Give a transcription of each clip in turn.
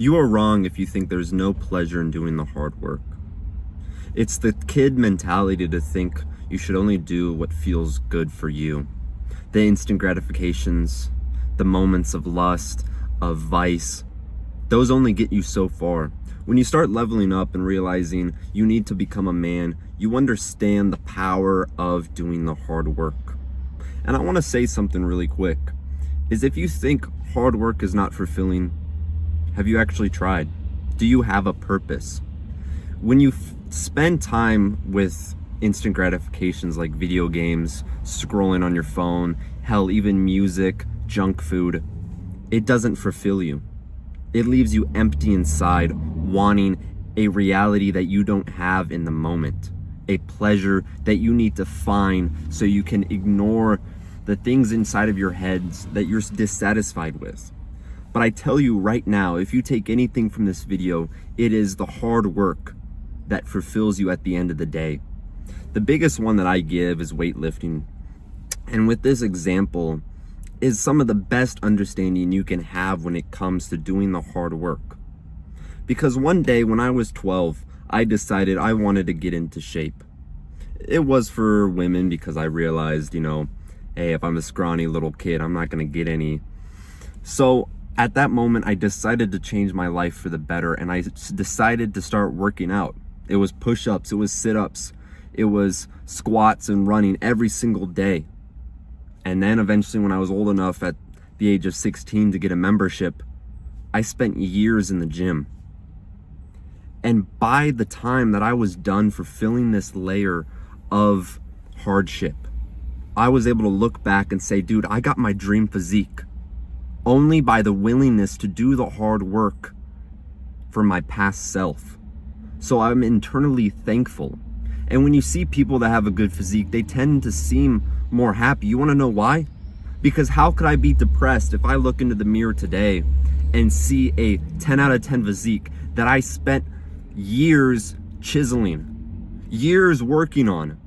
You are wrong if you think there's no pleasure in doing the hard work. It's the kid mentality to think you should only do what feels good for you. The instant gratifications, the moments of lust, of vice, those only get you so far. When you start leveling up and realizing you need to become a man, you understand the power of doing the hard work. And I want to say something really quick, is if you think hard work is not fulfilling, have you actually tried? Do you have a purpose? When you spend time with instant gratifications like video games, scrolling on your phone, hell, even music, junk food, it doesn't fulfill you. It leaves you empty inside, wanting a reality that you don't have in the moment, a pleasure that you need to find so you can ignore the things inside of your heads that you're dissatisfied with. But I tell you right now, if you take anything from this video, it is the hard work that fulfills you at the end of the day. The biggest one that I give is weightlifting. And with this example is some of the best understanding you can have when it comes to doing the hard work. Because one day when I was 12, I decided I wanted to get into shape. It was for women because I realized, hey, if I'm a scrawny little kid, I'm not gonna get any. So at that moment, I decided to change my life for the better, and I decided to start working out. It was push-ups, it was sit-ups, it was squats and running every single day. And then eventually when I was old enough at the age of 16 to get a membership, I spent years in the gym. And by the time that I was done fulfilling this layer of hardship, I was able to look back and say, dude, I got my dream physique only by the willingness to do the hard work for my past self. So I'm internally thankful. And when you see people that have a good physique, they tend to seem more happy. You want to know why? Because how could I be depressed if I look into the mirror today and see a 10 out of 10 physique that I spent years chiseling, years working on?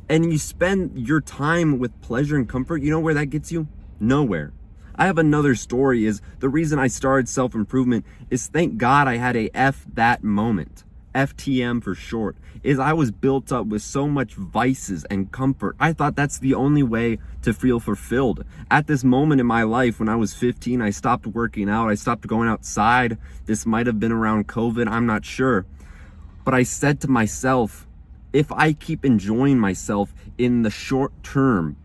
And you spend your time with pleasure and comfort, you know where that gets you? Nowhere. I have another story. Is the reason I started self-improvement is thank God I had a that moment. FTM for short, is I was built up with so much vices and comfort. I thought that's the only way to feel fulfilled. At this moment in my life, when I was 15, I stopped working out. I stopped going outside. This might have been around COVID, I'm not sure. But I said to myself, if I keep enjoying myself in the short term,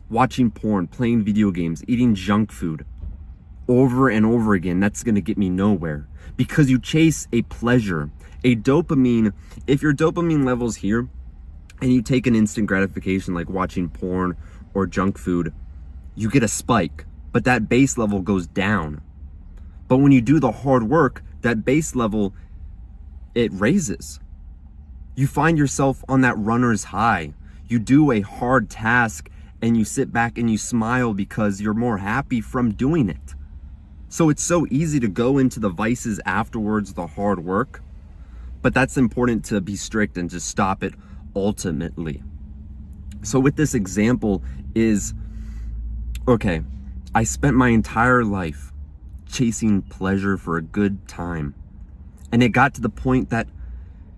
watching porn, playing video games, eating junk food over and over again, that's going to get me nowhere. Because you chase a pleasure, a dopamine. If your dopamine level's here and you take an instant gratification like watching porn or junk food, you get a spike, but that base level goes down. But when you do the hard work, that base level, it raises. You find yourself on that runner's high. You do a hard task and you sit back and you smile because you're more happy from doing it. So it's so easy to go into the vices afterwards, the hard work, but that's important to be strict and just stop it ultimately. So with this example is, okay, I spent my entire life chasing pleasure for a good time. And it got to the point that,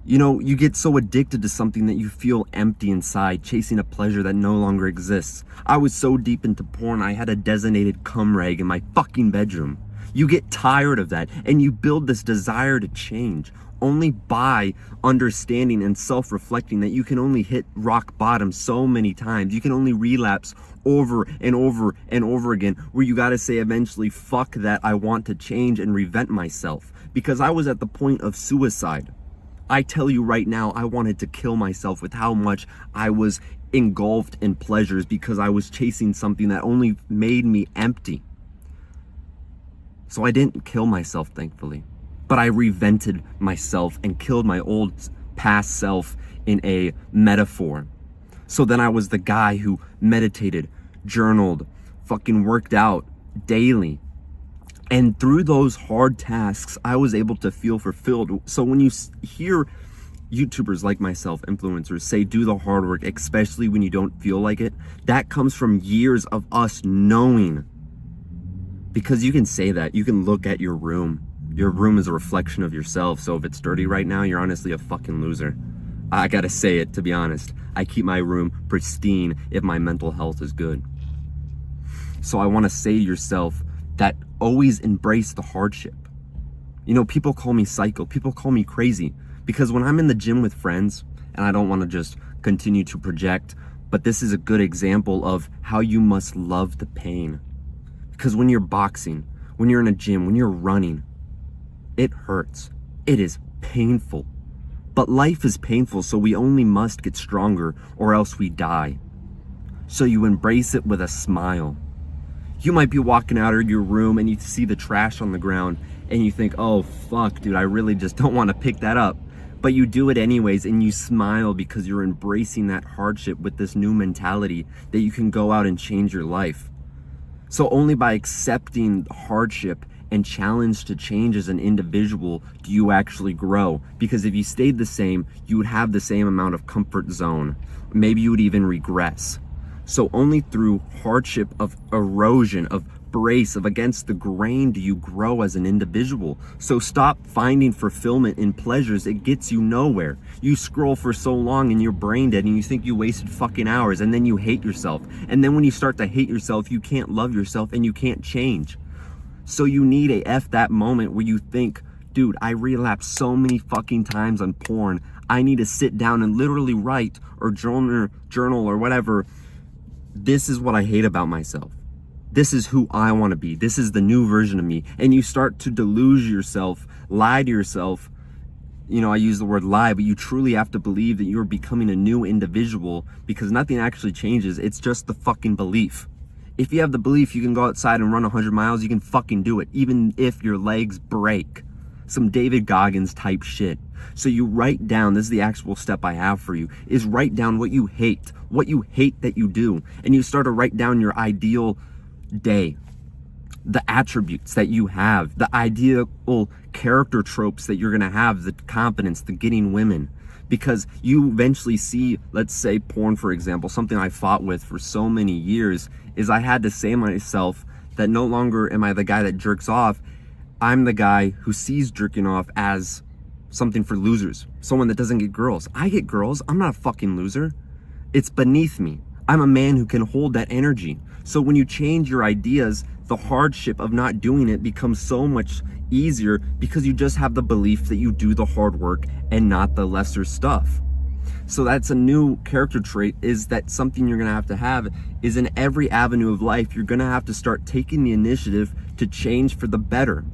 you get so addicted to something that you feel empty inside, chasing a pleasure that no longer exists. I was so deep into porn, I had a designated cum rag in my fucking bedroom. You get tired of that and you build this desire to change only by understanding and self-reflecting that you can only hit rock bottom so many times. You can only relapse over and over and over again, where you got to say eventually, fuck that, I want to change and reinvent myself. Because I was at the point of suicide. I tell you right now, I wanted to kill myself with how much I was engulfed in pleasures because I was chasing something that only made me empty. So I didn't kill myself, thankfully, but I reinvented myself and killed my old past self in a metaphor. So then I was the guy who meditated, journaled, fucking worked out daily. And through those hard tasks, I was able to feel fulfilled. So when you hear YouTubers like myself, influencers, say do the hard work, especially when you don't feel like it, that comes from years of us knowing. Because you can say that, you can look at your room, Your room is a reflection of yourself, so if it's dirty right now, you're honestly a fucking loser. I gotta say it, to be honest. I keep my room pristine if my mental health is good. So I want to say to yourself that always embrace the hardship. You know, people call me psycho, people call me crazy, because when I'm in the gym with friends, and I don't want to just continue to project, but this is a good example of how you must love the pain. Because when you're boxing, when you're in a gym, when you're running, it hurts. It is painful. But life is painful, so we only must get stronger or else we die. So you embrace it with a smile. You might be walking out of your room and you see the trash on the ground and you think, oh fuck, dude, I really just don't want to pick that up. But you do it anyways and you smile because you're embracing that hardship with this new mentality that you can go out and change your life. So only by accepting hardship and challenge to change as an individual do you actually grow. Because if you stayed the same, you would have the same amount of comfort zone. Maybe you would even regress. So only through hardship, of erosion, of brace, of against the grain do you grow as an individual. So stop finding fulfillment in pleasures. It gets you nowhere. You scroll for so long and you're brain dead and you think you wasted fucking hours, and then you hate yourself. And then when you start to hate yourself, you can't love yourself and you can't change. So you need a F that moment where you think, dude, I relapsed so many fucking times on porn. I need to sit down and literally write or journal or whatever. This is what I hate about myself. This is who I want to be. This is the new version of me. And you start to delude yourself, lie to yourself. You know, I use the word lie, but you truly have to believe that you're becoming a new individual, because nothing actually changes. It's just the fucking belief. If you have the belief you can go outside and run 100 miles, you can fucking do it, even if your legs break. Some David Goggins type shit. So you write down, this is the actual step I have for you, is write down what you hate that you do. And you start to write down your ideal day, the attributes that you have, the ideal character tropes that you're gonna have, the confidence, the getting women. Because you eventually see, let's say porn, for example, something I fought with for so many years, is I had to say to myself that no longer am I the guy that jerks off. I'm the guy who sees jerking off as something for losers, someone that doesn't get girls. I get girls. I'm not a fucking loser. It's beneath me. I'm a man who can hold that energy. So when you change your ideas, the hardship of not doing it becomes so much easier, because you just have the belief that you do the hard work and not the lesser stuff. So that's a new character trait, is that something you're gonna have is in every avenue of life, you're gonna have to start taking the initiative to change for the better,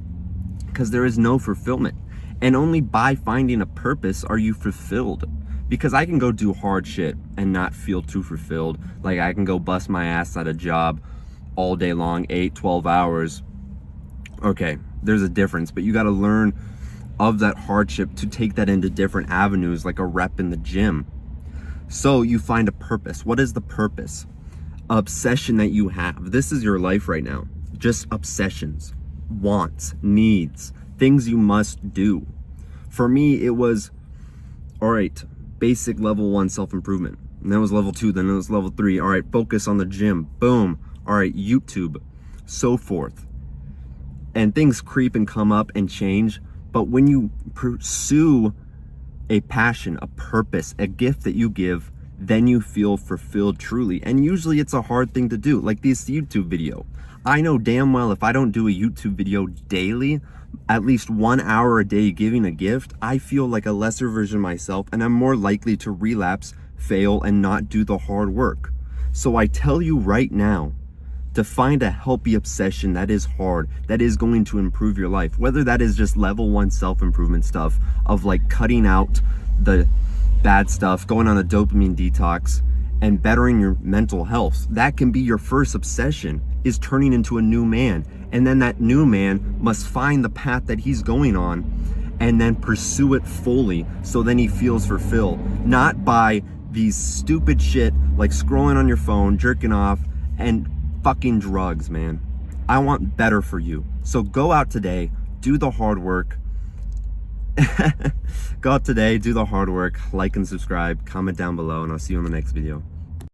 because there is no fulfillment. And only by finding a purpose are you fulfilled. Because I can go do hard shit and not feel too fulfilled. Like I can go bust my ass at a job all day long, 8-12 hours. Okay, there's a difference, but you got to learn of that hardship to take that into different avenues, like a rep in the gym. So you find a purpose. What is the purpose? Obsession that you have. This is your life right now. Just obsessions, wants, needs, things you must do. For me, it was, all right, basic level 1 self-improvement. And then it was level 2, then it was level 3. All right, focus on the gym. Boom. All right, YouTube, so forth. And things creep and come up and change. But when you pursue a passion, a purpose, a gift that you give, then you feel fulfilled truly. And usually it's a hard thing to do, like this YouTube video. I know damn well if I don't do a YouTube video daily, at least 1 hour a day giving a gift, I feel like a lesser version of myself, and I'm more likely to relapse, fail, and not do the hard work. So I tell you right now, to find a healthy obsession that is hard, that is going to improve your life, whether that is just level 1 self-improvement stuff of like cutting out the bad stuff, going on a dopamine detox, and bettering your mental health. That can be your first obsession, is turning into a new man. And then that new man must find the path that he's going on and then pursue it fully, so then he feels fulfilled. Not by these stupid shit like scrolling on your phone, jerking off, and fucking drugs, man. I want better for you. So go out today, do the hard work. Go out today, do the hard work, like and subscribe, comment down below, and I'll see you in the next video.